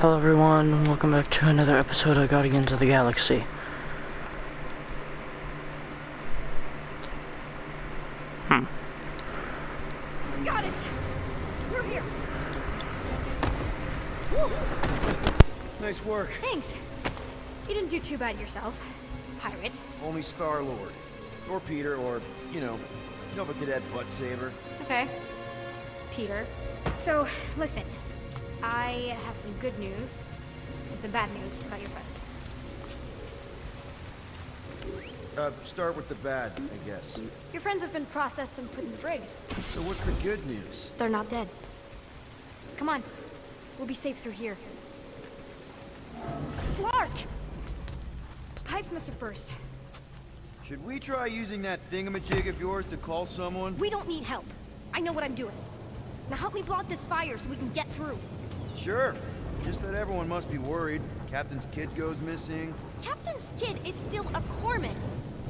Hello everyone, and welcome back to another episode of Guardians of the Galaxy. Got it! Through here! Woo. Nice work. Thanks. You didn't do too bad yourself, pirate. Only Star-Lord. Or Peter, or, Nova Cadet Butt Saver. Okay. Peter. So, listen. I have some good news and some bad news about your friends. Start with the bad, I guess. Your friends have been processed and put in the brig. So what's the good news? They're not dead. Come on. We'll be safe through here. Flark! Pipes must have burst. Should we try using that thingamajig of yours to call someone? We don't need help. I know what I'm doing. Now help me block this fire so we can get through. Sure. Just that everyone must be worried. Captain's kid goes missing. Captain's kid is still a corpsman.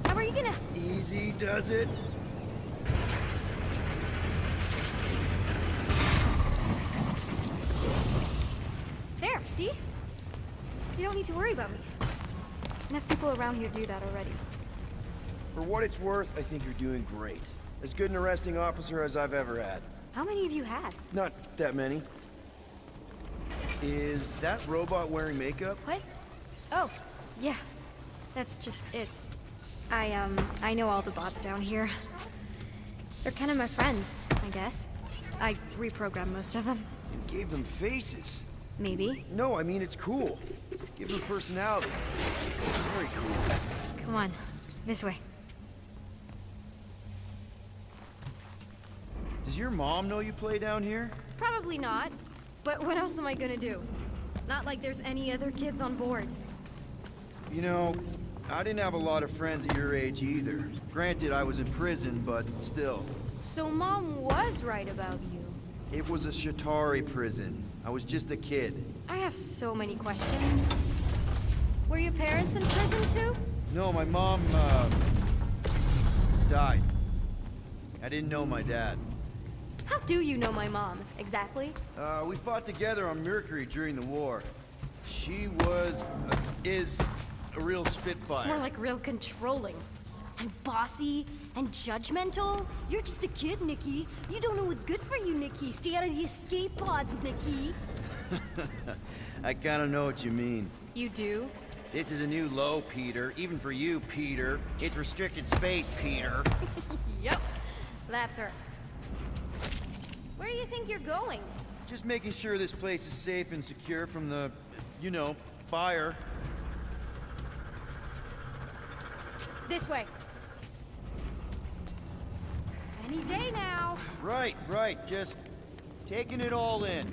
How are you gonna... Easy does it. There, see? You don't need to worry about me. Enough people around here do that already. For what it's worth, I think you're doing great. As good an arresting officer as I've ever had. How many of you had? Not that many. Is that robot wearing makeup? What? Oh, yeah. That's just, it's... I know all the bots down here. They're kind of my friends, I guess. I reprogrammed most of them. You gave them faces. Maybe. No, I mean it's cool. Give them personality. Very cool. Come on, this way. Does your mom know you play down here? Probably not. But what else am I gonna do? Not like there's any other kids on board. You know, I didn't have a lot of friends at your age either. Granted, I was in prison, but still. So Mom was right about you. It was a Shatari prison. I was just a kid. I have so many questions. Were your parents in prison too? No, my mom, died. I didn't know my dad. How do you know my mom, exactly? We fought together on Mercury during the war. She is a real spitfire. More like real controlling. And bossy and judgmental. You're just a kid, Nikki. You don't know what's good for you, Nikki. Stay out of the escape pods, Nikki. I kinda know what you mean. You do? This is a new low, Peter. Even for you, Peter. It's restricted space, Peter. Yep. That's her. Where do you think you're going? Just making sure this place is safe and secure from the, fire. This way. Any day now. Right. Just taking it all in.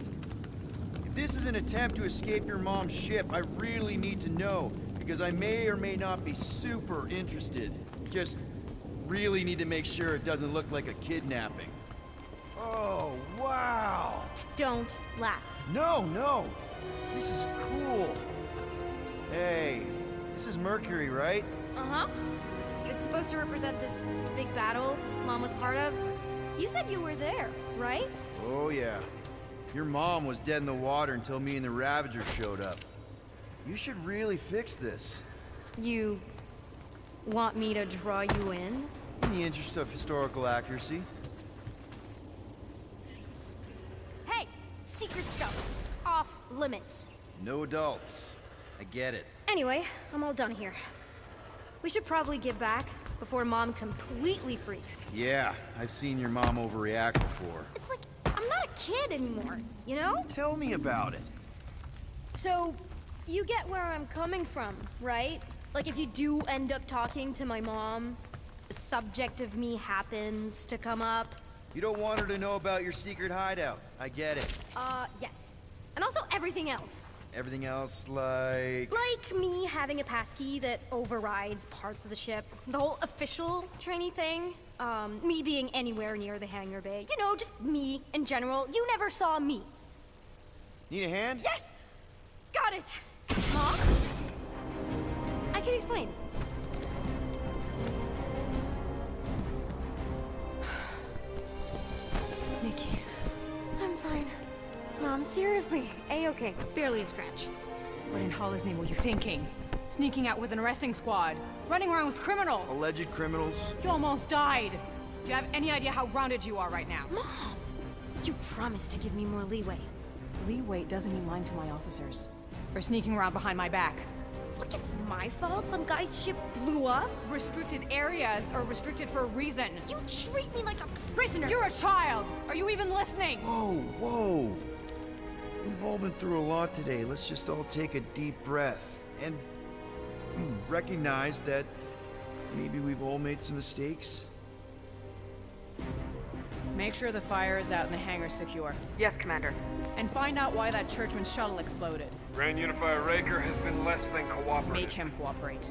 If this is an attempt to escape your mom's ship, I really need to know, because I may or may not be super interested. Just really need to make sure it doesn't look like a kidnapping. Oh, wow! Don't laugh. No! This is cool. Hey, this is Mercury, right? Uh-huh. It's supposed to represent this big battle Mom was part of. You said you were there, right? Oh, yeah. Your mom was dead in the water until me and the Ravager showed up. You should really fix this. You want me to draw you in? In the interest of historical accuracy. Hey! Secret stuff. Off limits. No adults. I get it. Anyway, I'm all done here. We should probably get back before Mom completely freaks. Yeah, I've seen your mom overreact before. It's like, I'm not a kid anymore, you know? Tell me about it. So, you get where I'm coming from, right? Like if you do end up talking to my mom, the subject of me happens to come up. You don't want her to know about your secret hideout. I get it. Yes. And also everything else. Everything else, like... Like me having a passkey that overrides parts of the ship. The whole official trainee thing. Me being anywhere near the hangar bay. You know, just me in general. You never saw me. Need a hand? Yes! Got it! Mom? I can explain. Nikki, I'm fine. Mom Mom, seriously. A-okay. Barely a scratch. What in Hollis' name were you thinking? Sneaking out with an arresting squad? Running around with criminals? Alleged criminals? You almost died! Do you have any idea how grounded you are right now? Mom! You promised to give me more leeway. Leeway doesn't mean lying to my officers. Or sneaking around behind my back. Look, it's my fault some guy's ship blew up. Restricted areas are restricted for a reason. You treat me like a prisoner. You're a child! Are you even listening? Whoa, whoa. We've all been through a lot today. Let's just all take a deep breath and recognize that maybe we've all made some mistakes. Make sure the fire is out and the hangar's secure. Yes, Commander. And find out why that churchman's shuttle exploded. Grand Unifier Raker has been less than cooperative. Make him cooperate.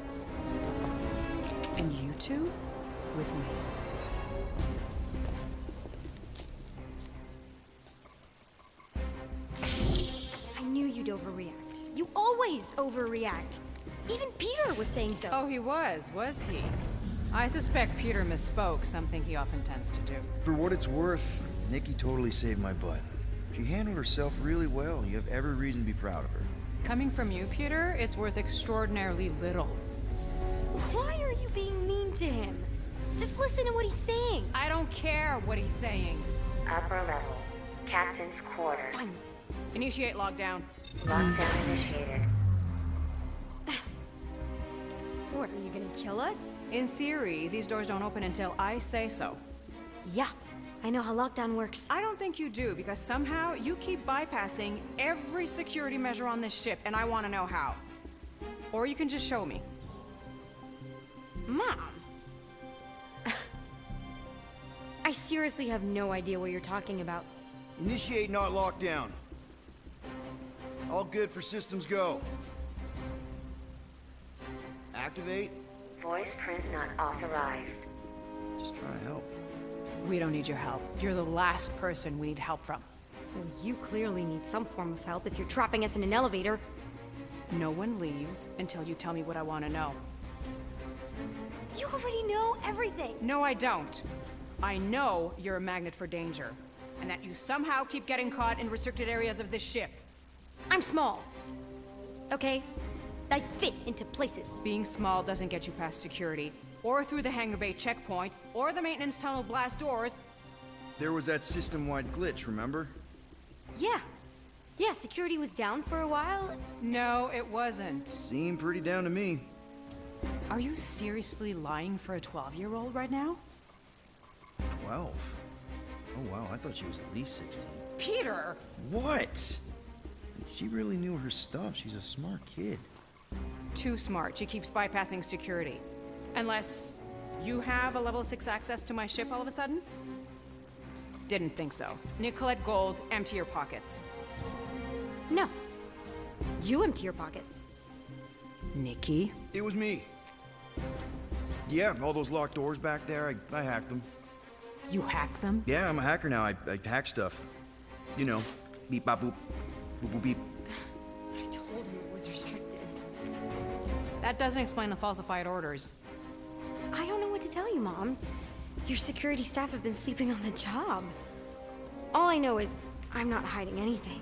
And you two? With me. I knew you'd overreact. You always overreact. Even Peter was saying so. Oh, he was he? I suspect Peter misspoke, something he often tends to do. For what it's worth, Nikki totally saved my butt. She handled herself really well. You have every reason to be proud of her. Coming from you, Peter, it's worth extraordinarily little. Why are you being mean to him? Just listen to what he's saying. I don't care what he's saying. Upper level. Captain's quarters. Fine. Initiate lockdown. Lockdown initiated. What, are you gonna kill us? In theory, these doors don't open until I say so. Yeah, I know how lockdown works. I don't think you do, because somehow you keep bypassing every security measure on this ship, and I want to know how. Or you can just show me. Mom! I seriously have no idea what you're talking about. Initiate, not lockdown. All good for systems go. Activate. Voice print not authorized. Just trying to help. We don't need your help. You're the last person we need help from. Well, you clearly need some form of help if you're trapping us in an elevator. No one leaves until you tell me what I want to know. You already know everything. No, I don't. I know you're a magnet for danger, and that you somehow keep getting caught in restricted areas of this ship. I'm small. Okay? I fit into places. Being small doesn't get you past security, or through the hangar bay checkpoint, or the maintenance tunnel blast doors. There was that system-wide glitch, remember? Yeah. Yeah, security was down for a while. No, it wasn't. Seemed pretty down to me. Are you seriously lying for a 12-year-old right now? 12? Oh wow, I thought she was at least 16. Peter! What? She really knew her stuff. She's a smart kid. Too smart. She keeps bypassing security. Unless you have a level 6 access to my ship all of a sudden? Didn't think so. Nicolette Gold, empty your pockets. No. You empty your pockets. Nikki? It was me. Yeah, all those locked doors back there, I hacked them. You hacked them? Yeah, I'm a hacker now. I hack stuff. You know, beep, bop, boop, boop, boop, beep. I told him it was restricted. That doesn't explain the falsified orders. I don't know what to tell you, Mom. Your security staff have been sleeping on the job. All I know is I'm not hiding anything.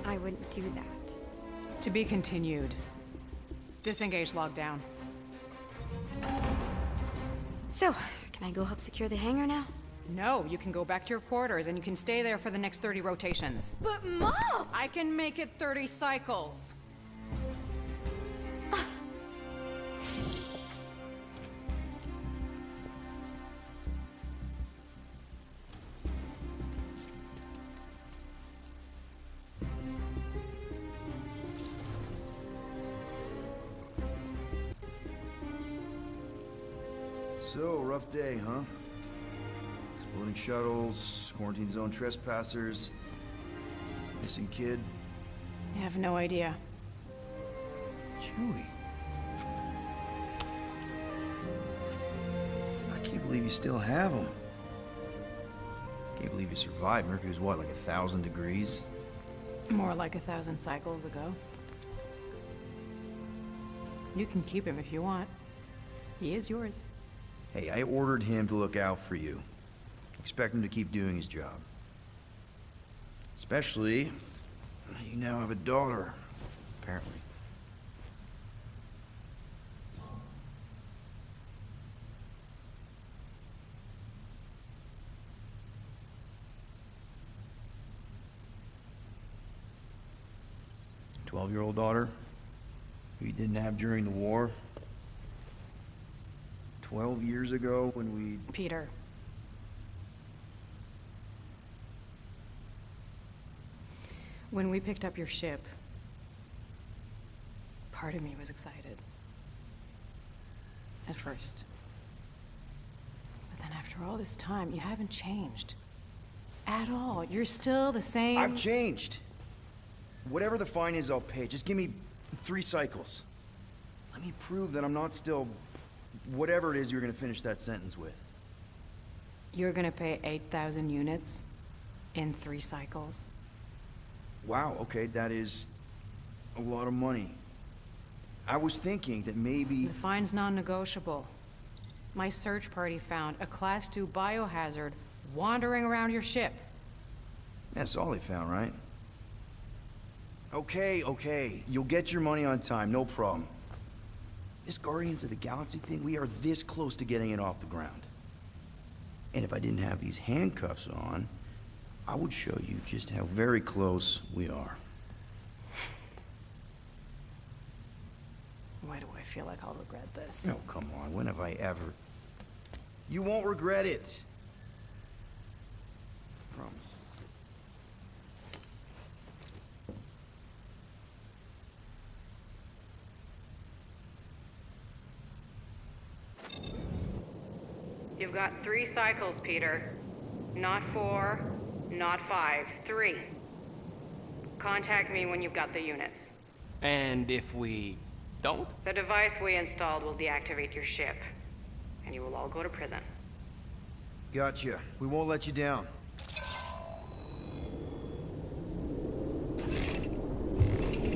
I wouldn't do that. To be continued. Disengage lockdown. So, can I go help secure the hangar now? No, you can go back to your quarters and you can stay there for the next 30 rotations. But Mom! I can make it 30 cycles. So, rough day, huh? Exploding shuttles, quarantine zone trespassers, missing kid. I have no idea. Chewie. I can't believe you still have him. Can't believe you survived. Mercury was what, like 1,000 degrees? More like 1,000 cycles ago. You can keep him if you want. He is yours. Hey, I ordered him to look out for you. Expect him to keep doing his job. Especially You now have a daughter, apparently. "12-year-old daughter who you didn't have during the war. 12 years ago when we... Peter. When we picked up your ship, part of me was excited. At first. But then after all this time, you haven't changed. At all. You're still the same... I've changed. Whatever the fine is, I'll pay. Just give me 3 cycles. Let me prove that I'm not still... whatever it is you're gonna finish that sentence with. You're gonna pay 8,000 units in 3 cycles? Wow, okay, that is a lot of money. I was thinking that maybe... The fine's non-negotiable. My search party found a Class 2 biohazard wandering around your ship. That's all they found, right? Okay. You'll get your money on time, no problem. This Guardians of the Galaxy thing, we are this close to getting it off the ground. And if I didn't have these handcuffs on, I would show you just how very close we are. Why do I feel like I'll regret this? No, come on, when have I ever... You won't regret it. Promise. You've got 3 cycles, Peter. Not 4, not 5, 3. Contact me when you've got the units. And if we don't? The device we installed will deactivate your ship, and you will all go to prison. Gotcha. We won't let you down.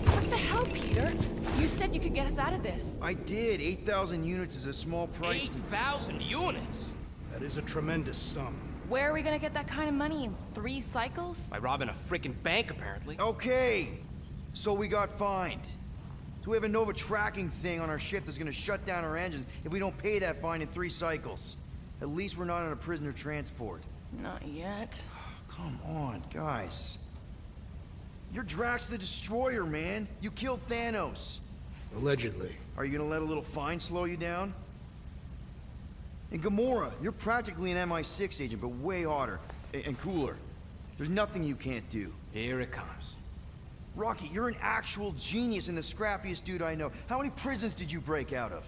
What the hell, Peter? You said you could get us out of this. I did. 8,000 units is a small price. 8,000 units? That is a tremendous sum. Where are we gonna get that kind of money in 3 cycles? By robbing a freaking bank, apparently. Okay. So we got fined. So we have a Nova tracking thing on our ship that's gonna shut down our engines if we don't pay that fine in 3 cycles. At least we're not on a prisoner transport. Not yet. Come on, guys. You're Drax the Destroyer, man. You killed Thanos. Allegedly. Are you gonna let a little fine slow you down? And Gamora, you're practically an MI6 agent, but way hotter and cooler. There's nothing you can't do. Here it comes. Rocky, you're an actual genius and the scrappiest dude I know. How many prisons did you break out of?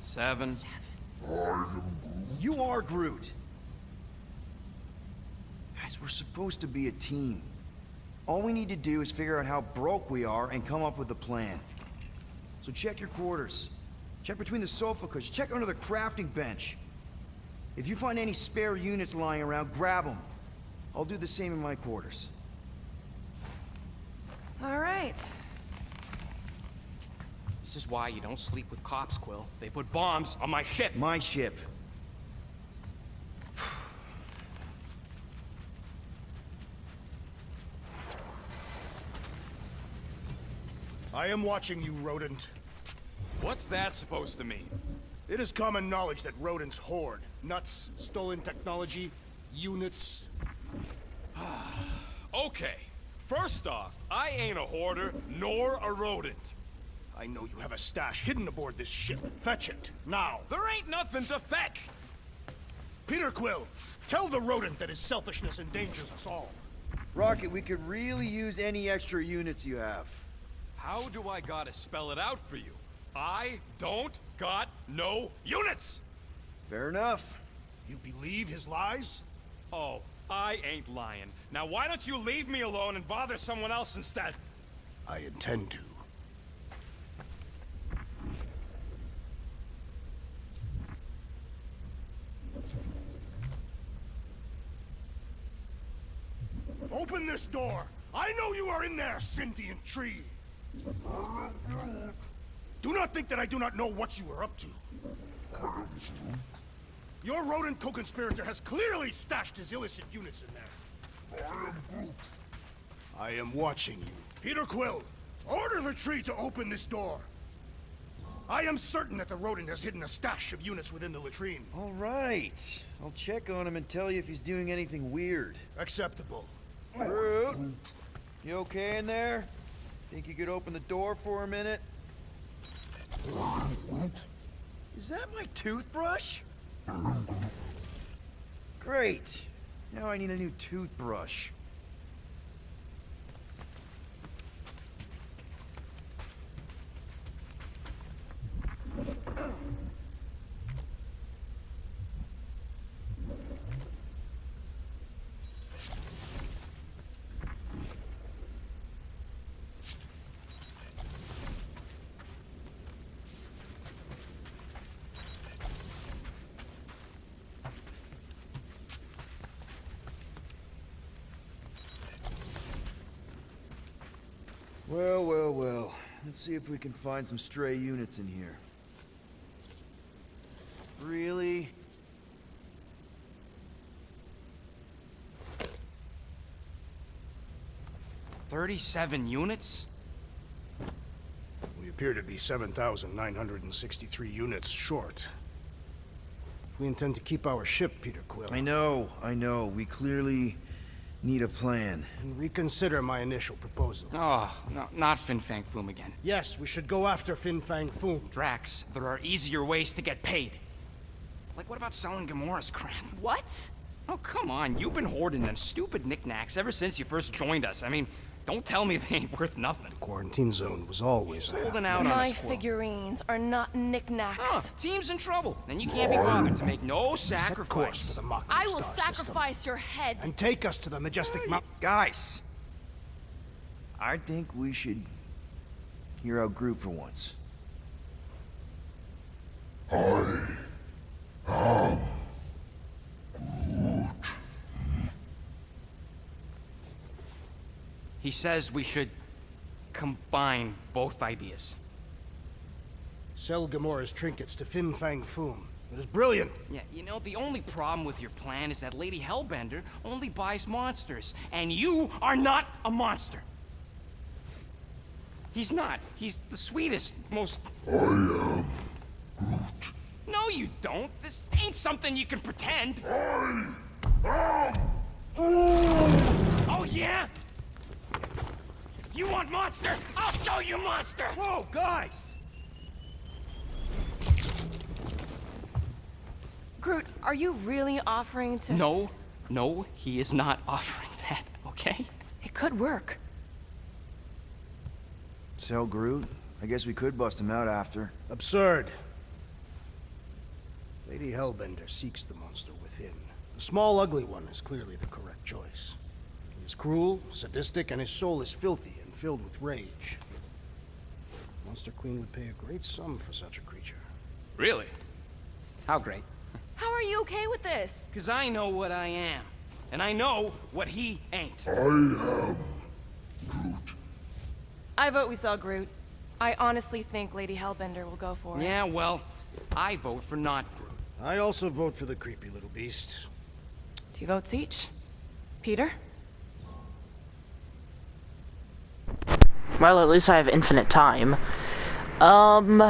7. You are Groot. Guys, we're supposed to be a team. All we need to do is figure out how broke we are and come up with a plan. So check your quarters. Check between the sofa cushions. Check under the crafting bench. If you find any spare units lying around, grab them. I'll do the same in my quarters. All right. This is why you don't sleep with cops, Quill. They put bombs on my ship. My ship. I am watching you, rodent. What's that supposed to mean? It is common knowledge that rodents hoard nuts, stolen technology, units. Okay, first off, I ain't a hoarder nor a rodent. I know you have a stash hidden aboard this ship. Fetch it, now. There ain't nothing to fetch. Peter Quill, tell the rodent that his selfishness endangers us all. Rocket, we could really use any extra units you have. How do I gotta spell it out for you? I don't got no units! Fair enough. You believe his lies? Oh, I ain't lying. Now why don't you leave me alone and bother someone else instead? I intend to. Open this door! I know you are in there, sentient tree! Do not think that I do not know what you are up to. Your rodent co-conspirator has clearly stashed his illicit units in there. I am watching you. Peter Quill, order the tree to open this door. I am certain that the rodent has hidden a stash of units within the latrine. All right. I'll check on him and tell you if he's doing anything weird. Acceptable. Groot, you okay in there? Think you could open the door for a minute? Is that my toothbrush? Great. Now I need a new toothbrush. Well, well, well. Let's see if we can find some stray units in here. Really? $37 units? We appear to be 7,963 units short. If we intend to keep our ship, Peter Quill, I know. We clearly need a plan. and reconsider my initial proposal. Oh, no, not Fin Fang Foom again. Yes, we should go after Fin Fang Foom. Drax, there are easier ways to get paid. Like, what about selling Gamora's crap? What? Oh, come on, you've been hoarding them stupid knickknacks ever since you first joined us. I mean, don't tell me they ain't worth nothing. Quarantine zone was always Holding out on My us, Quill. figurines are not knickknacks. Huh, team's in trouble, and you can't be bothered to make no Set course for sacrifice. the Mako I will star system, sacrifice your head. and take us to the majestic mountain. Guys! I think we should hear out Groot for once. He says we should combine both ideas. Sell Gamora's trinkets to Fin Fang Foom. It is brilliant. Yeah, you know, the only problem with your plan is that Lady Hellbender only buys monsters, and you are not a monster. He's not. He's the sweetest, most... I am Groot. No, you don't. This ain't something you can pretend. Oh, yeah? You want monster? I'll show you monster! Whoa, guys! Groot, are you really offering to... No, he is not offering that, okay? It could work. Sell Groot? I guess we could bust him out after. Absurd. Lady Hellbender seeks the monster within. The small, ugly one is clearly the correct choice. He is cruel, sadistic, and his soul is filthy and filled with rage. Monster Queen would pay a great sum for such a creature. Really? How great? How are you okay with this? Because I know what I am. And I know what he ain't. I vote we sell Groot. I honestly think Lady Hellbender will go for it. Yeah, well, I vote for not Groot. I also vote for the creepy little beast. 2 votes each. Peter? Well, at least I have infinite time. I'm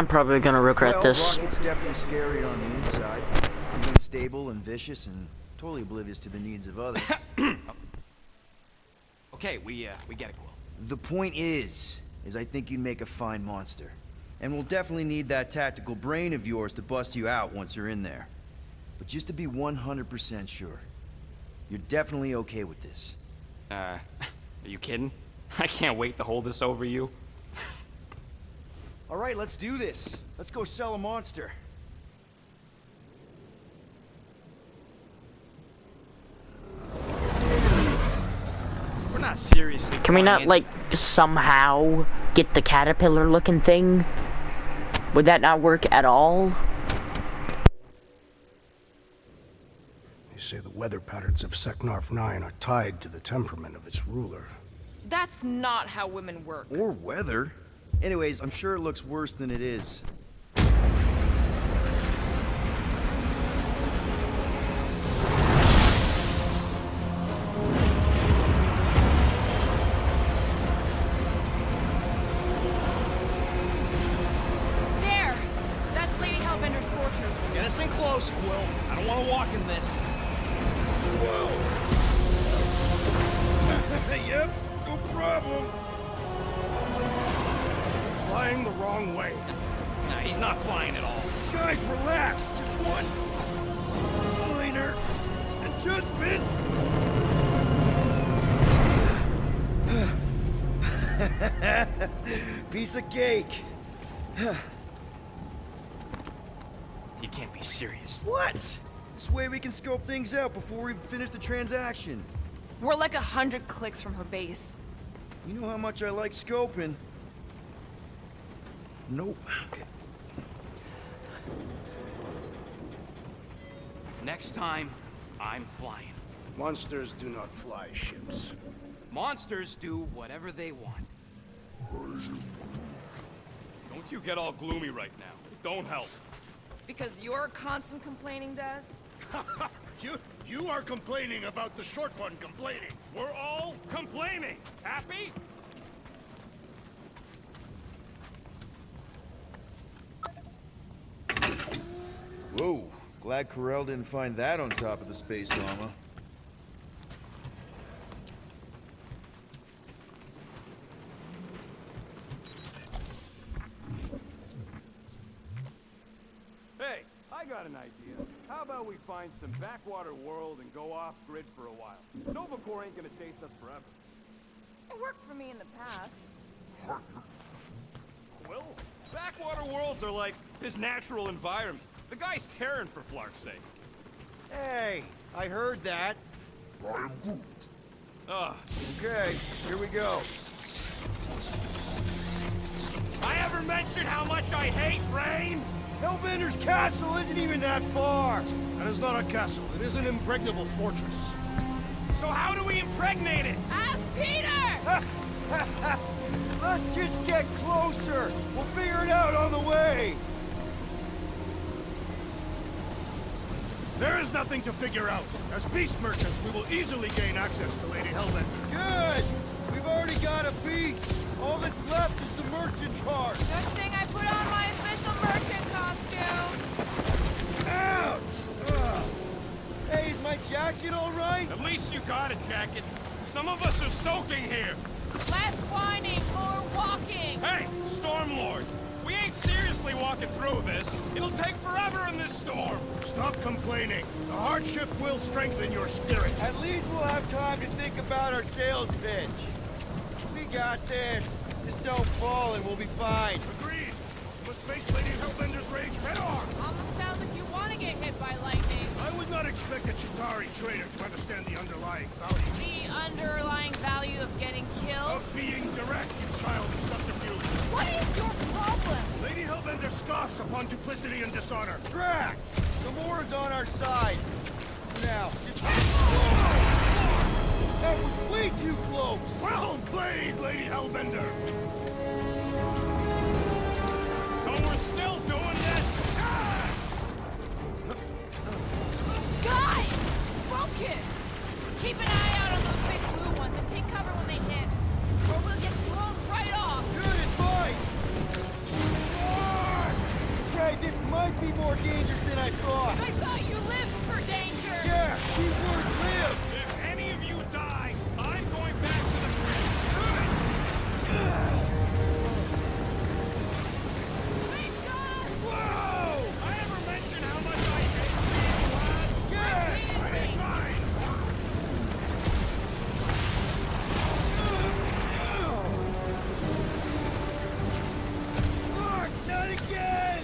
probably gonna regret Well, this. Rocket's definitely scary on the inside. He's unstable and vicious and totally oblivious to the needs of others. Okay, we get it, Quill. The point is I think you'd make a fine monster. And we'll definitely need that tactical brain of yours to bust you out once you're in there. But just to be 100% sure, you're definitely okay with this. Are you kidding? I can't wait to hold this over you. All right, let's do this. Let's go sell a monster. We're not seriously. Can we flying not, in- like, somehow get the caterpillar looking thing? Would that not work at all? They say the weather patterns of Seknarf 9 are tied to the temperament of its ruler. That's not how women work. Or weather. Anyways, I'm sure it looks worse than it is. There! That's Lady Hellbender's fortress. Get us in close, Quill. I don't want to walk in this. Yep, no problem. Flying the wrong way. Nah, he's not flying at all. Guys, relax. Just one minor adjustment. Piece of cake. You can't be serious. What? This way we can scope things out before we finish the transaction. We're like 100 clicks from her base. You know how much I like scoping. Nope. Okay. Next time, I'm flying. Monsters do not fly ships. Monsters do whatever they want. Don't you get all gloomy right now. It don't help. Because your constant complaining does? You are complaining about the short one complaining. We're all complaining. Happy? Whoa. Glad Corel didn't find that on top of the space llama. Hey, I got an idea. How about we find some backwater world and go off-grid for a while? Nova Corps ain't gonna chase us forever. It worked for me in the past. Well, backwater worlds are like his natural environment. The guy's Terran, for Flark's sake. Hey, I heard that. Ugh. Okay, here we go. I ever mentioned how much I hate rain? Hellbender's castle isn't even that far. That is not a castle. It is an impregnable fortress. So how do we impregnate it? Ask Peter! Let's just get closer. We'll figure it out on the way. There is nothing to figure out. As beast merchants, we will easily gain access to Lady Hellbender. Good. We've already got a beast. All that's left is the merchant part. Good thing I put on my official merchant costume. Ouch! Ugh. Hey, is my jacket all right? At least you got a jacket. Some of us are soaking here. Less whining, more walking. Hey, Stormlord. We ain't seriously walking through this. It'll take forever in this storm. Stop complaining. The hardship will strengthen your spirit. At least we'll have time to think about our sales pitch. We got this. Just don't fall and we'll be fine. Agreed. You must face Lady Hellbender's rage head on. Almost sounds like you want to get hit by lightning. I would not expect a Chitauri trader to understand the underlying value. The underlying value of getting killed? Of being direct, you child of subterfuge. What is your problem? Lady Hellbender scoffs upon duplicity and dishonor. Drax! The war is on our side. Now, just... That was way too close! Well played, Lady Hellbender! So we're still doing this? Yes! Guys! Focus! Keep an eye out on those big blue ones and take cover when they hit. Or we'll get blown right off. Good advice! Okay, this might be more dangerous than I thought. I thought you lived for danger. Yeah, keyword live! If any of you die, I'm going back to the train. Wait, guys! Whoa! I ever mention how much I hate being lads? Yes! Fine! Fuck, not again!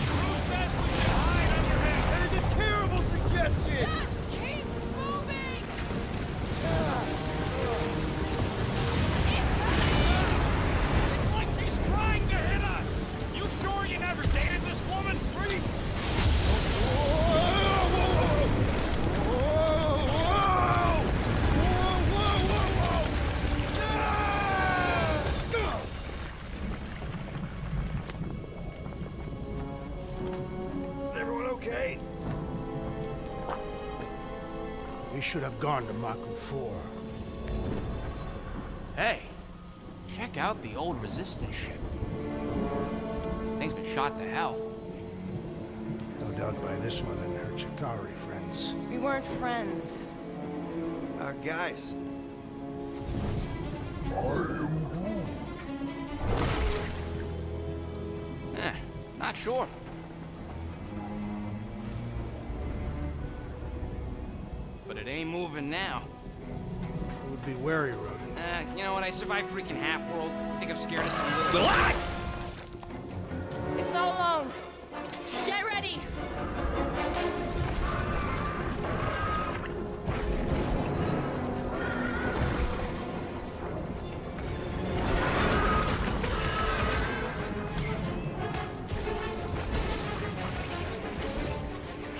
Who says we should hide under him? That is a terrible suggestion! We should have gone to Maku 4. Hey, check out the old resistance ship. Thing's been shot to hell. No doubt by this one and her Chitauri friends. We weren't friends. Guys. Not sure. But it ain't moving now. It would be wary, Rodent. You know what? I survived freaking Half-World. I think I'm scared of some little... It's not alone. Get ready.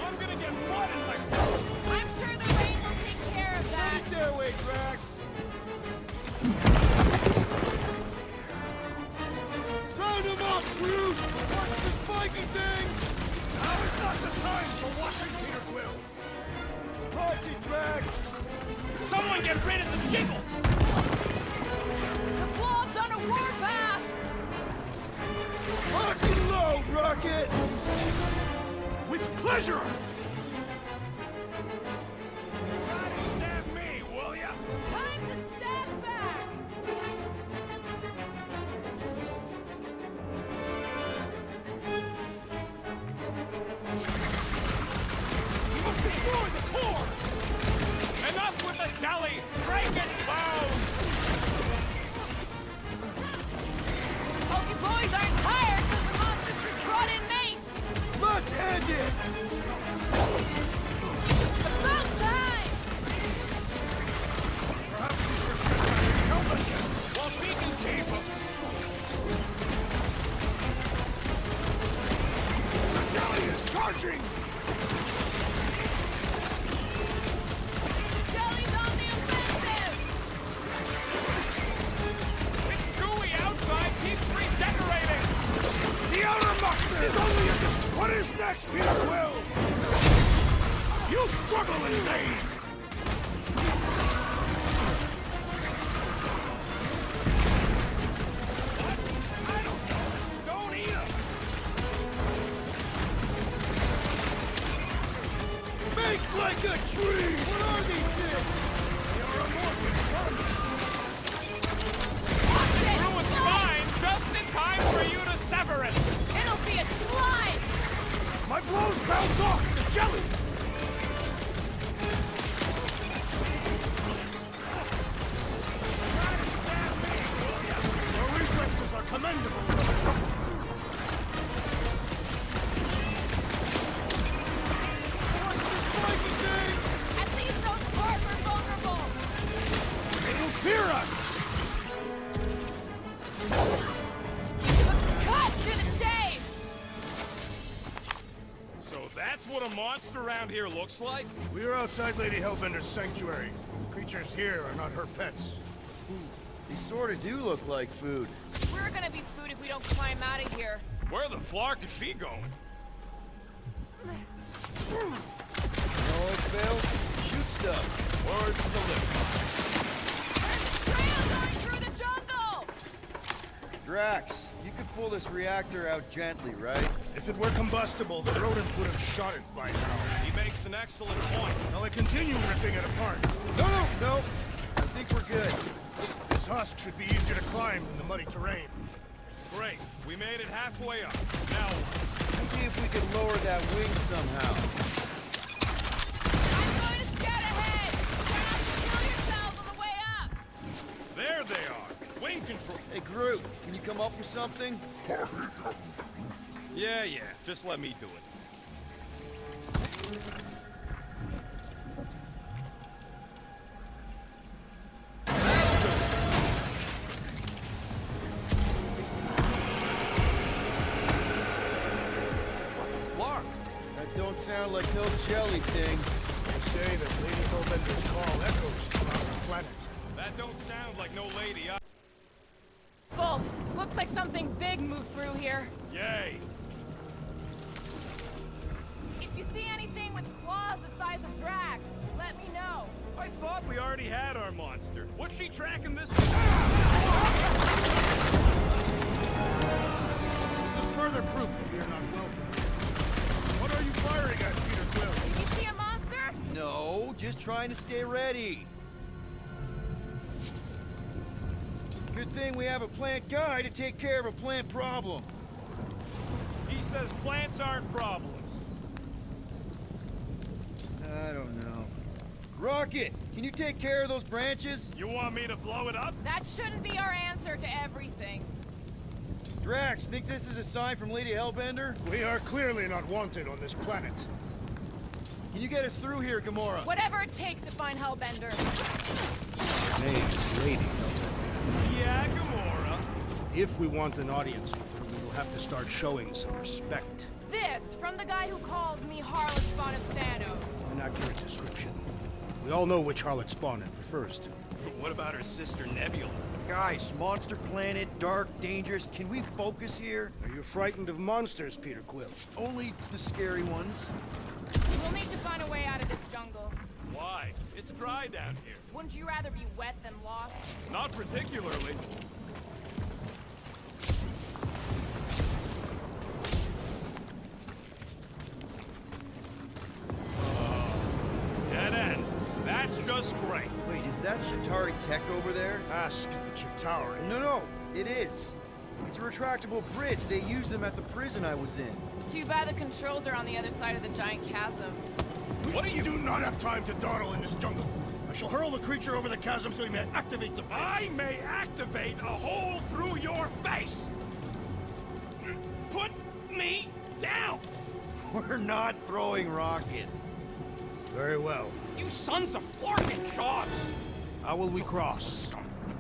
I'm gonna get mud in my... I'm sure the rain will take care of that. Send it their way, Drax. Round him up, Groot! Watch the spiky things! Now is not the time for watching to your will. Watch it, Drax! Someone get rid of the giggle! The blob's on a warpath. Lock and low, Rocket! With pleasure! Try to stab me, will ya? Time to step back. You must destroy the core! Enough with the jelly! Break it down! Hope you boys aren't tired because the monsters just brought in mates. Let's end it! About time. Perhaps we should sit back and help us. Well, she can keep him. The jelly is charging! Jelly's on the offensive. It's gooey outside, keeps regenerating! The outer monster is only a what is next, Peter Quill? You struggle in vain! I don't know. Don't eat him! Make like a tree! What are these things? You're amorphous vermin! Watch it. Through its spine, just in time for you to sever it! It'll be a slice. My blows bounce off the jelly! Try to stab me, will ya? Your reflexes are commendable. Watch the spiky things! At least those parts are vulnerable. They will fear us! Cut to the chase. So that's what a monster around here looks like? We are outside Lady Hellbender's sanctuary. Creatures here are not her pets. They sort of do look like food. We're gonna be food if we don't climb out of here. Where the flark is she going? Always fails. Shoot stuff. Words to live Trail going through the jungle. Drax, you could pull this reactor out gently, right? If it were combustible, the rodents would have shot it by now. by. He makes an excellent point. Now I continue ripping it apart. No. I think we're good. This husk should be easier to climb than the muddy terrain. Great. We made it halfway up. Now what? See if we can lower that wing somehow. I'm going to scout ahead. Try not to kill yourselves on the way up. There they are. Wing control. Hey, Groot, can you come up with something? Yeah. Just let me do it. Flark. That don't sound like no jelly thing. They say that Lady Hellbender's call echoes throughout the planet. That don't sound like no lady. Full. Looks like something big moved through here. Yay. If you see anything with claws the size of Drax, let me know. I thought we already had our monster. What's she tracking this? Just further proof that we are not welcome. What are you firing at, Peter Quill? Did you see a monster? No, just trying to stay ready. Good thing we have a plant guy to take care of a plant problem. He says plants aren't problems. I don't know. Rocket, can you take care of those branches? You want me to blow it up? That shouldn't be our answer to everything. Drax, think this is a sign from Lady Hellbender? We are clearly not wanted on this planet. Can you get us through here, Gamora? Whatever it takes to find Hellbender. Her name is Lady Hellbender. Yeah, Gamora. If we want an audience with her, we will have to start showing some respect. This from the guy who called me Harlot Spawn of Thanos. An accurate description. We all know which harlot spawn it refers to. What about her sister Nebula? Guys, monster planet, dark, dangerous. Can we focus here? Are you frightened of monsters, Peter Quill? Only the scary ones. We'll need to find a way out of this jungle. Why? It's dry down here. Wouldn't you rather be wet than lost? Not particularly. Dead end. That's just great. Wait, is that Shatari tech over there? Ask the Chitauri. No, it is. It's a retractable bridge. They used them at the prison I was in. Too bad the controls are on the other side of the giant chasm. What are you... do not have time to dawdle in this jungle. I shall hurl the creature over the chasm so he may activate the bridge. I may activate a hole through your face! Put me down! We're not throwing rocket. Very well. You sons of forking shots! How will we cross?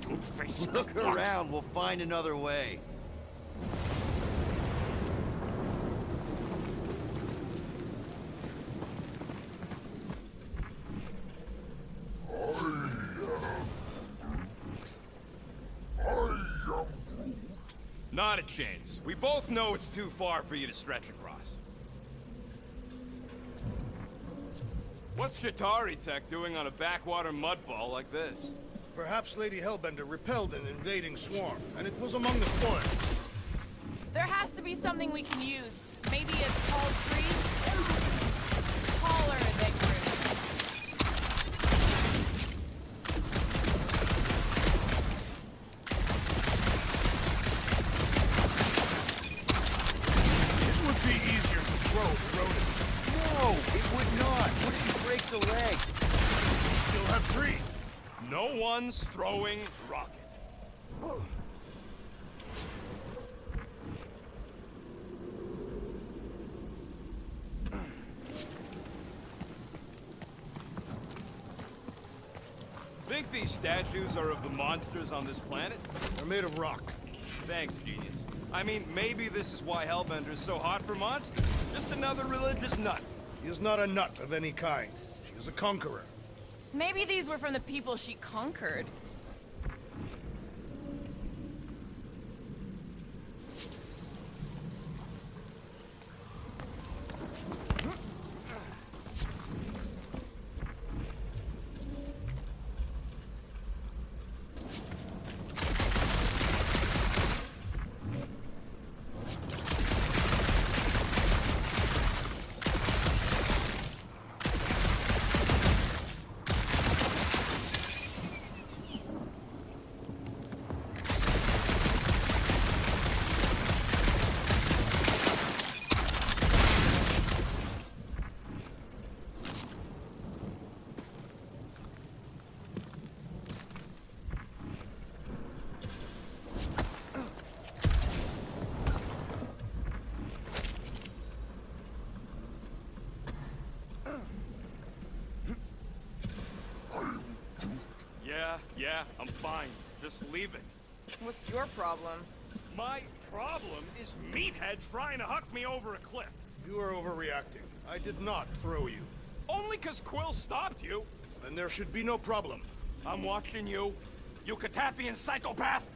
Two-faced Look around. We'll find another way. Not a chance. We both know it's too far for you to stretch across. What's Shatari Tech doing on a backwater mudball like this? Perhaps Lady Hellbender repelled an invading swarm, and it was among the spoils. There has to be something we can use. Maybe a tall tree? Taller than Groot. It would be easier to throw the rodent. No, it would not. What if he breaks a leg? We still have 3. No one's throwing rocket. Think these statues are of the monsters on this planet? They're made of rock. Thanks, genius. I mean, maybe this is why Hellbender's so hot for monsters. Just another religious nut. He is not a nut of any kind. She is a conqueror. Maybe these were from the people she conquered. Yeah, I'm fine. Just leave it. What's your problem? My problem is Meathead trying to huck me over a cliff. You are overreacting. I did not throw you. Only 'cause Quill stopped you. Then there should be no problem. I'm watching you, you Cataffian psychopath!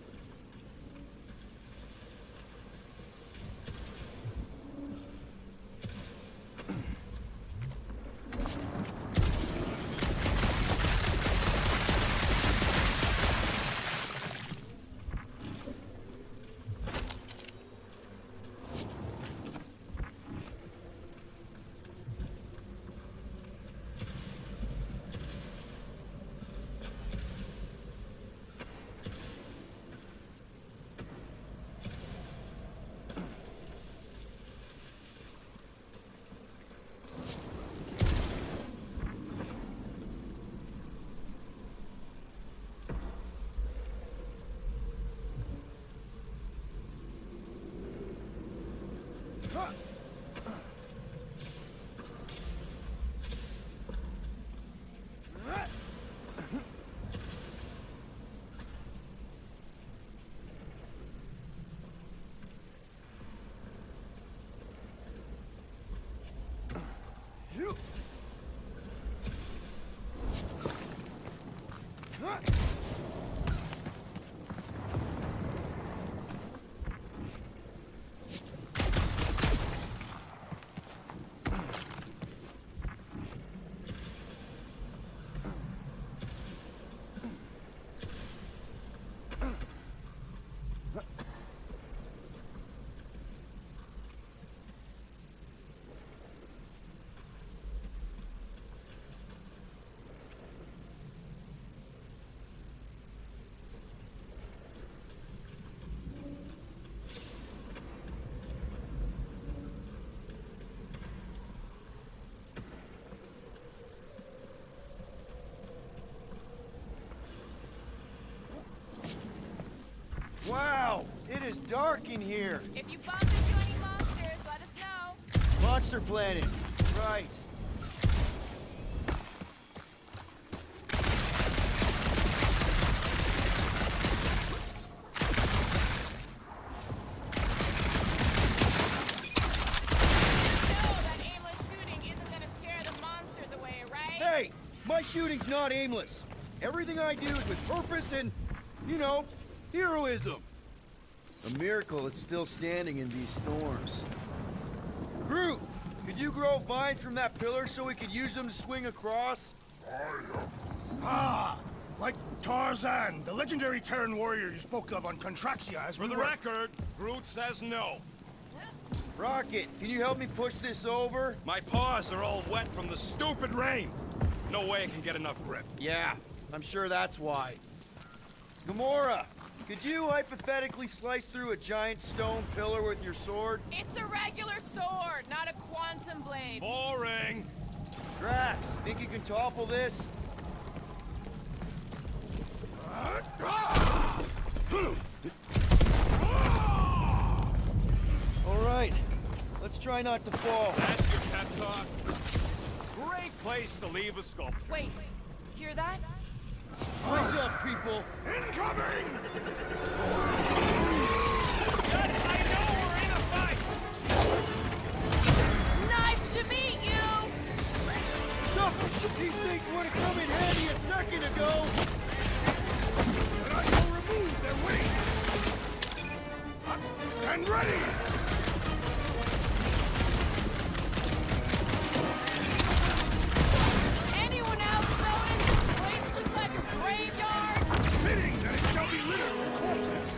Wow, it is dark in here. If you bump into any monsters, let us know. Monster Planet. Right. Hey, my shooting's not aimless. Everything I do is with purpose and, you know, heroism. A miracle it's still standing in these storms. Groot, could you grow vines from that pillar so we could use them to swing across? Ah, like Tarzan, the legendary Terran warrior you spoke of on Contraxia as For we the were... record, Groot says no. Rocket, can you help me push this over? My paws are all wet from the stupid rain. No way I can get enough grip. Yeah, I'm sure that's why. Gamora, could you hypothetically slice through a giant stone pillar with your sword? It's a regular sword, not a quantum blade. Boring. Drax, think you can topple this? All right, let's try not to fall. That's your pep talk? Great place to leave a sculpture. Wait, hear that? Eyes up, people! Incoming! Yes, I know we're in a fight! Nice to meet you! Stop! These things would have come in handy a second ago! And I shall remove their wings! And ready! Anyone else notice this place looks like a graveyard? Fitting that it shall be littered with corpses!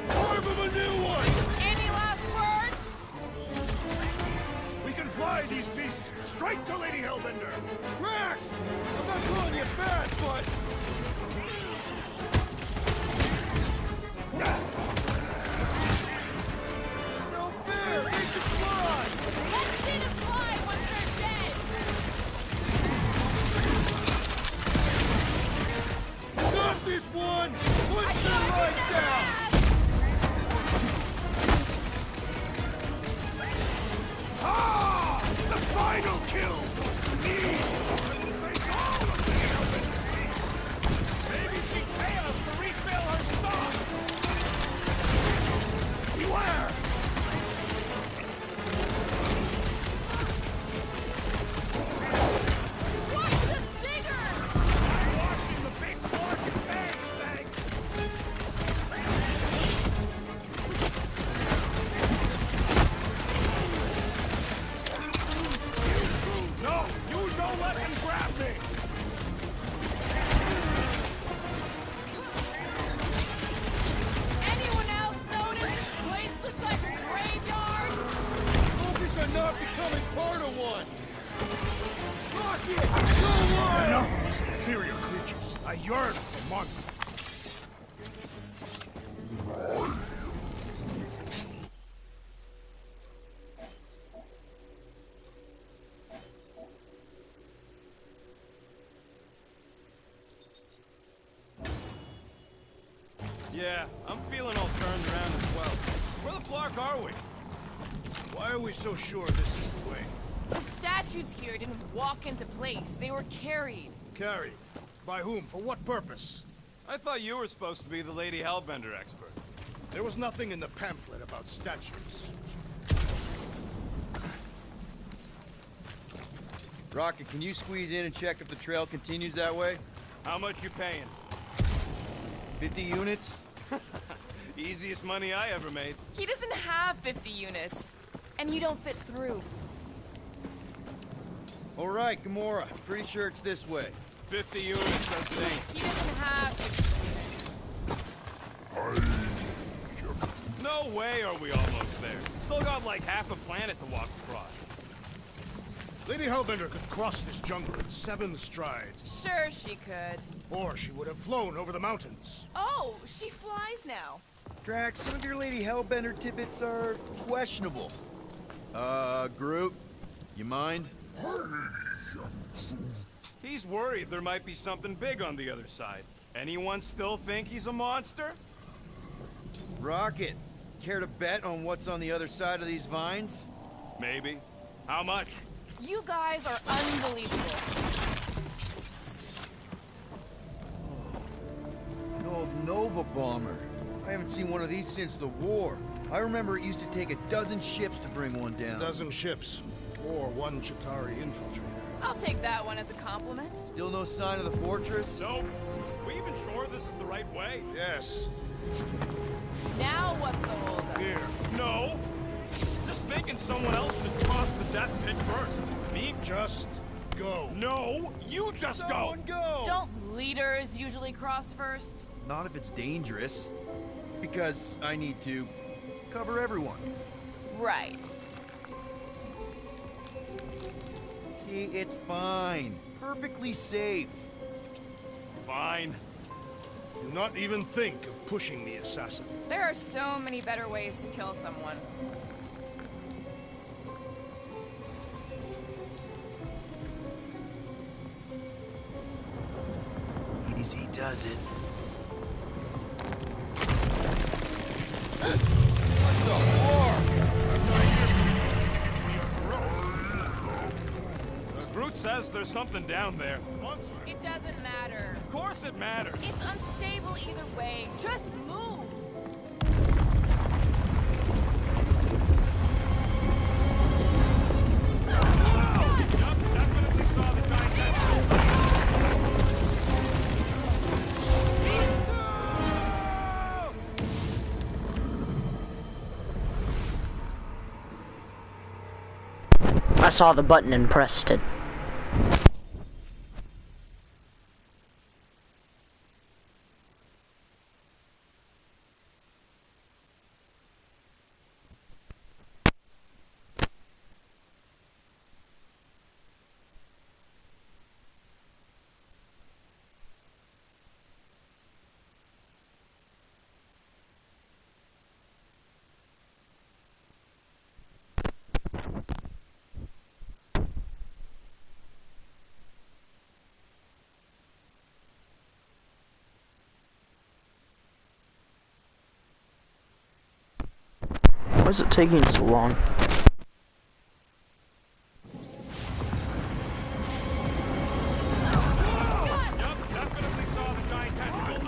Arm of a new one! Any last words? We can fly these beasts straight to Lady Hellbender! Drax! I'm not calling you bad, but... No fair! They can fly! Let's see them fly once they're dead! Not this one! Put the lights out! Ah! The final kill goes to me! I will face all of the Hellbender! Maybe she'd pay us to refill her stock! Beware! Watch the stingers! I'm washing the big pork in bags, thanks! No! You don't let them grab me! Anyone else notice this place looks like a graveyard? Focus on not becoming part of one! Rocket! Go on! Enough of these inferior creatures. I yearn for monsters. Yeah, I'm feeling all turned around as well. Where the flark are we? Why are we so sure this is the way? The statues here didn't walk into place. They were carried. Carried? By whom? For what purpose? I thought you were supposed to be the Lady Hellbender expert. There was nothing in the pamphlet about statues. Rocket, can you squeeze in and check if the trail continues that way? How much you paying? 50 units? Easiest money I ever made. He doesn't have 50 units. And you don't fit through. All right, Gamora. Pretty sure it's this way. 50 units, I say. He doesn't have 50 units. No way are we almost there. Still got like half a planet to walk across. Lady Hellbender could cross this jungle in 7 strides. Sure she could. Or she would have flown over the mountains. Oh, she flies now. Drax, some of your Lady Hellbender tidbits are questionable. Groot, you mind? He's worried there might be something big on the other side. Anyone still think he's a monster? Rocket, care to bet on what's on the other side of these vines? Maybe. How much? You guys are unbelievable. An old Nova bomber. I haven't seen one of these since the war. I remember it used to take a dozen ships to bring one down. A dozen ships. Or 1 Chitauri infiltrator. I'll take that one as a compliment. Still no sign of the fortress? Nope. We even sure this is the right way? Yes. Now what's the holdup? Fear. No. Just thinking someone else should cross the death pit first. Me? Just go. No, you just Someone go! Don't leaders usually cross first? Not if it's dangerous. Because I need to cover everyone. Right. See, it's fine. Perfectly safe. Fine. Do not even think of pushing the assassin. There are so many better ways to kill someone. Easy does it. Groot says there's something down there. Monster. It doesn't matter. Of course it matters. It's unstable either way. Just move. Yup, definitely saw the giant I saw the button and pressed it. Why is it taking so long? Yup, definitely saw the giant tentacle.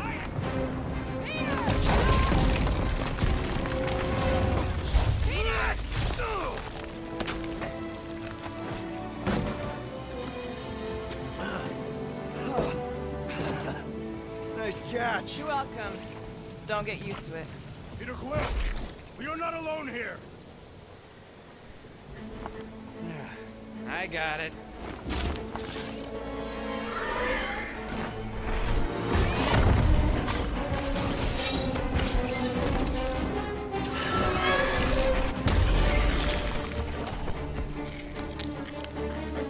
Nice catch. You're welcome. Don't get used to it. Peter Quill, we are not alone here. I got it.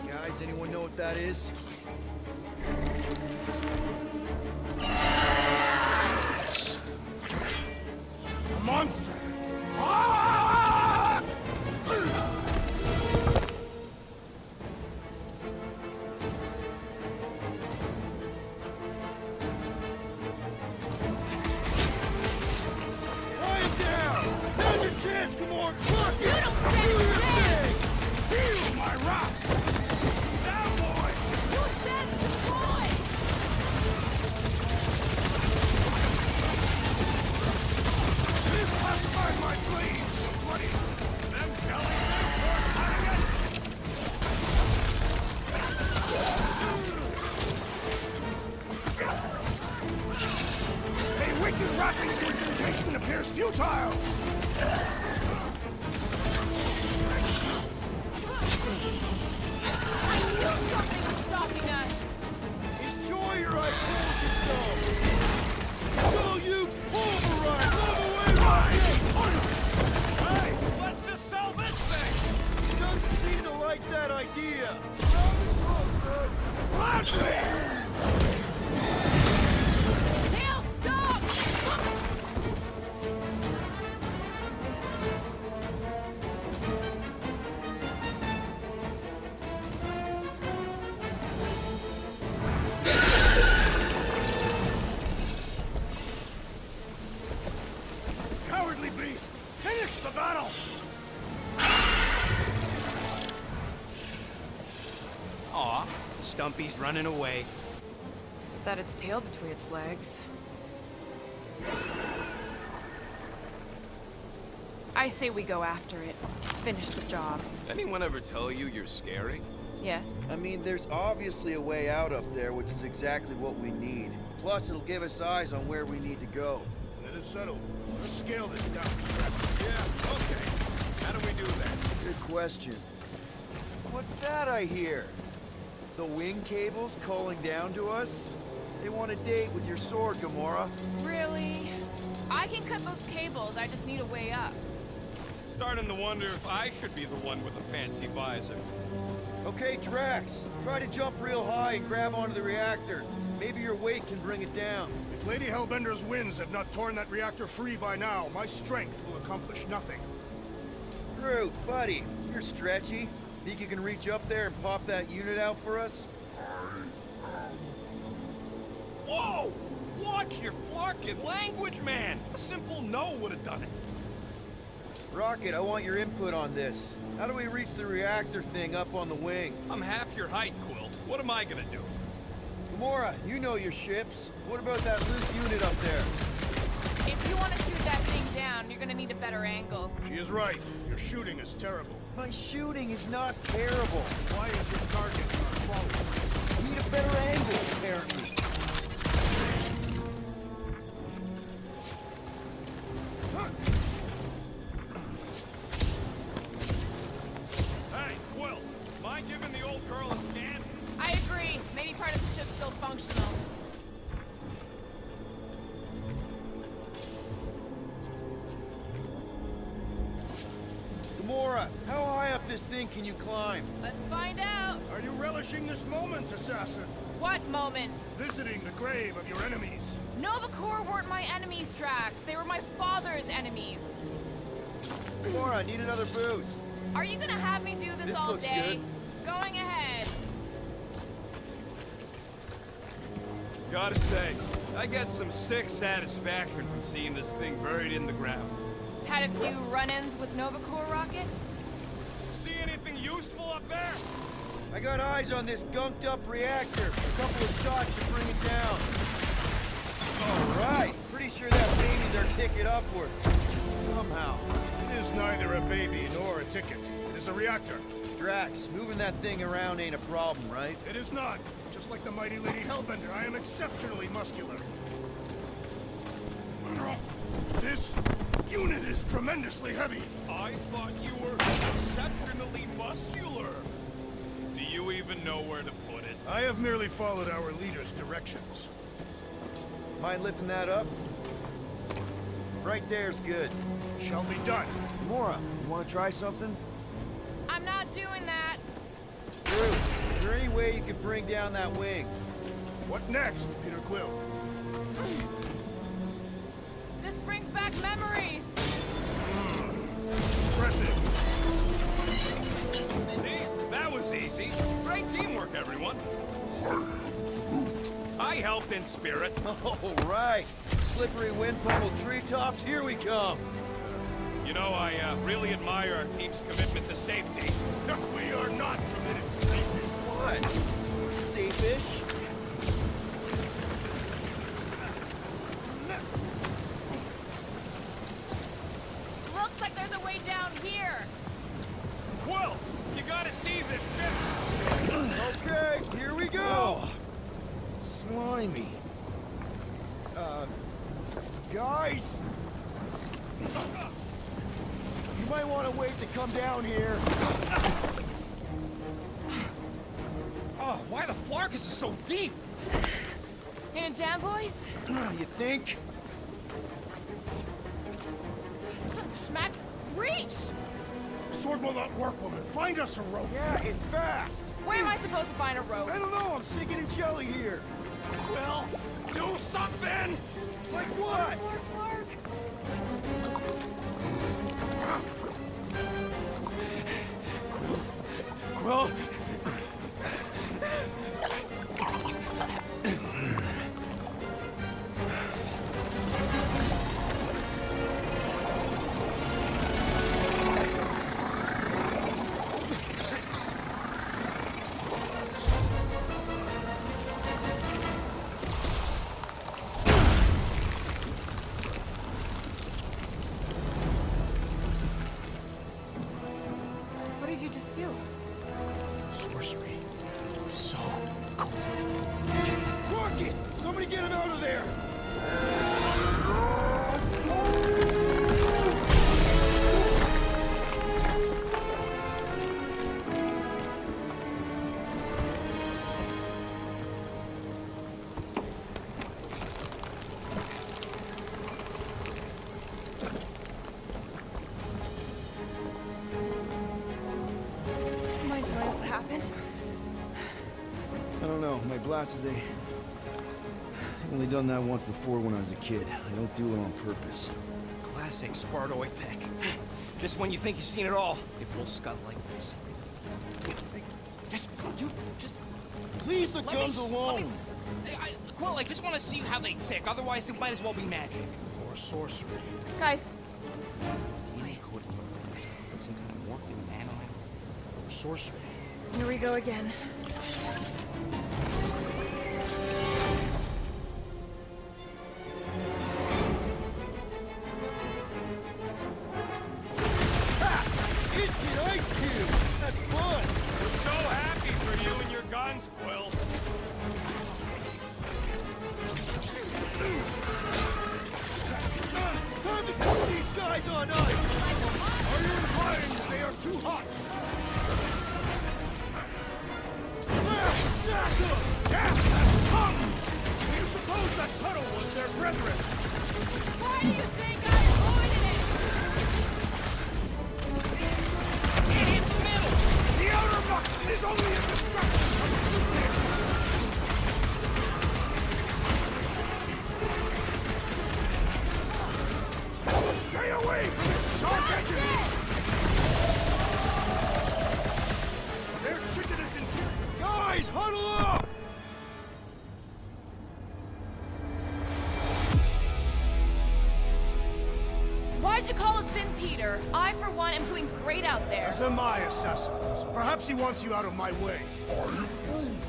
Guys, anyone know what that is? A monster. Ah! Quiet down! Now's your chance, come on! Rocket! Breaking wrapping to its encasement appears futile! Do something for stopping us! Enjoy your I told you so! So you pulverize! Move away, Rocket! Hey, let's just sell this thing! He doesn't seem to like that idea. Gladly! Tails, stop! Cowardly beast! Finish the battle! Aw, Stumpy's running away. That its tail between its legs. I say we go after it. Finish the job. Anyone ever tell you you're scary? Yes? I mean, there's obviously a way out up there, which is exactly what we need. Plus, it'll give us eyes on where we need to go. It is settled. Let's scale this down. Yeah, okay. How do we do that? Good question. What's that I hear? The wing cables calling down to us? They want a date with your sword, Gamora. Really? I can cut those cables, I just need a way up. Starting to wonder if I should be the one with a fancy visor. Okay, Drax, try to jump real high and grab onto the reactor. Maybe your weight can bring it down. If Lady Hellbender's winds have not torn that reactor free by now, my strength will accomplish nothing. Groot, buddy, you're stretchy. Think you can reach up there and pop that unit out for us? Whoa! Watch your flarkin' language, man! A simple no would have done it. Rocket, I want your input on this. How do we reach the reactor thing up on the wing? I'm half your height, Quill. What am I gonna do? Gamora, you know your ships. What about that loose unit up there? If you want to shoot that thing down, you're gonna need a better angle. She is right. Your shooting is terrible. My shooting is not terrible. Why is your target not falling? I need a better angle, apparently. Hey, Quill, mind giving the old girl a scan? I agree. Maybe part of the ship's still functional. Gamora, how high up this thing can you climb? Let's find out. Are you relishing this moment, assassin? What moment? Visiting the grave of your enemies. Nova Corps weren't my enemies, Drax. They were my father's enemies. Gamora, I need another boost. Are you gonna have me do this, This all looks day? good. Going ahead. Gotta say, I get some sick satisfaction from seeing this thing buried in the ground. Had a few run-ins with Nova Corps rocket? See anything useful up there? I got eyes on this gunked up reactor. A couple of shots should bring it down. All right. Pretty sure that baby's our ticket upward. Somehow. It is neither a baby nor a ticket. It is a reactor. Drax, moving that thing around ain't a problem, right? It is not. Just like the mighty Lady Hellbender, I am exceptionally muscular. This unit is tremendously heavy. I thought you were exceptionally muscular. Do you even know where to put it? I have merely followed our leader's directions. Mind lifting that up? Right there's good. Shall be done. Gamora, you want to try something? I'm not doing that. Groot, is there any way you could bring down that wing? What next, Peter Quill? This brings back memories. Impressive. See? That was easy. Great teamwork, everyone. I helped in spirit. All right. Slippery wind pummeled treetops, here we come. You know, I really admire our team's commitment to safety. We are not committed to safety. What? Safe-ish? Looks like there's a way down here. Quill, you gotta see this ship. Okay, here we go. Slimy. Guys! You might want to wait to come down here. Oh, why the Flarkus is so deep? In a jam, boys? You think? Son of a schmack. Reach! The sword will not work, woman. Find us a rope. Yeah, and fast! Where am I supposed to find a rope? I don't know, I'm sinking in jelly here. Well, do something! Like what? Quill. What did you just do? Sorcery. So cold. Rocket! Somebody get him out of there! Mind telling us what happened? I don't know, my glasses, I've only done that once before when I was a kid. I don't do it on purpose. Classic Spartoid tech. Just when you think you've seen it all, it will scud like this. Just, dude, just Leave the let guns me, alone! Quill, I just want to see how they tick. Otherwise, it might as well be magic. Or sorcery. Guys, DNA coded some kind of morphine nanoid. Or sorcery. here we go again. Instant ice cube! That's fun! We're so happy for you and your guns, Quill. Time to put these guys on ice! Are you implying they are too hot? Sack 'em! Death has come! Do you suppose that puddle was their brethren? Why do you think I avoided it? Can't hit the middle! The outer muck is only a distraction from its nucleus! Stay away from its sharp edges! Their chitinous interior... Guys, huddle up! Why'd you call us in, Peter? I, for one, am doing great out there. As am I, assassin. So perhaps he wants you out of my way.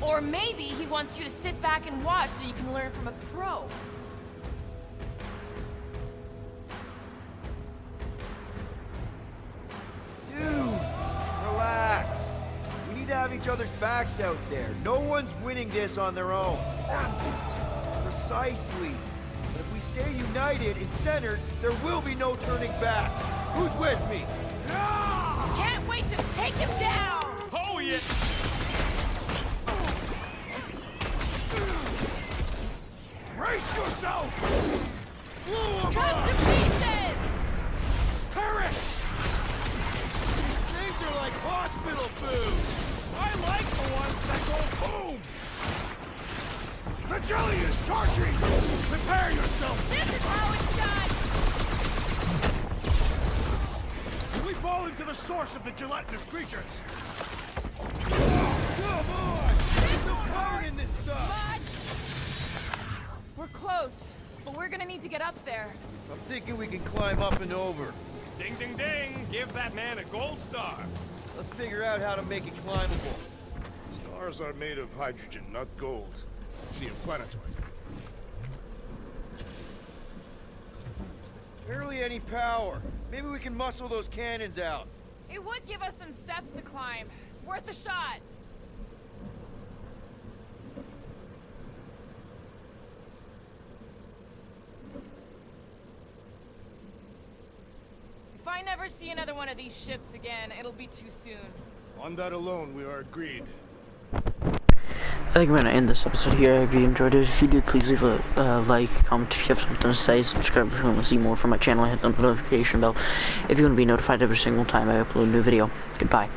Or maybe he wants you to sit back and watch so you can learn from a pro. Dudes, relax. We need to have each other's backs out there. No one's winning this on their own. Precisely. But if we stay united and centered, there will be no turning back. Who's with me? Can't wait to take him down! Oh, yeah! Brace yourself! Cut to pieces! Perish! These things are like hospital food. I like the ones that go boom! The jelly is charging! Prepare yourself! This is how it's done! We fall into the source of the gelatinous creatures! Come on! There's no power in this stuff. Much! We're close, but we're gonna need to get up there. I'm thinking we can climb up and over. Ding, ding, ding! Give that man a gold star. Let's figure out how to make it climbable. Stars are made of hydrogen, not gold. Neoplanetoid. Barely any power. Maybe we can muscle those cannons out. It would give us some steps to climb. Worth a shot. I never see another one of these ships again, it'll be too soon. On that alone, we are agreed. I think I'm gonna end this episode here. I hope you enjoyed it. If you did, please leave a like, comment if you have something to say, subscribe if you want to see more from my channel, hit the notification bell if you want to be notified every single time I upload a new video. Goodbye.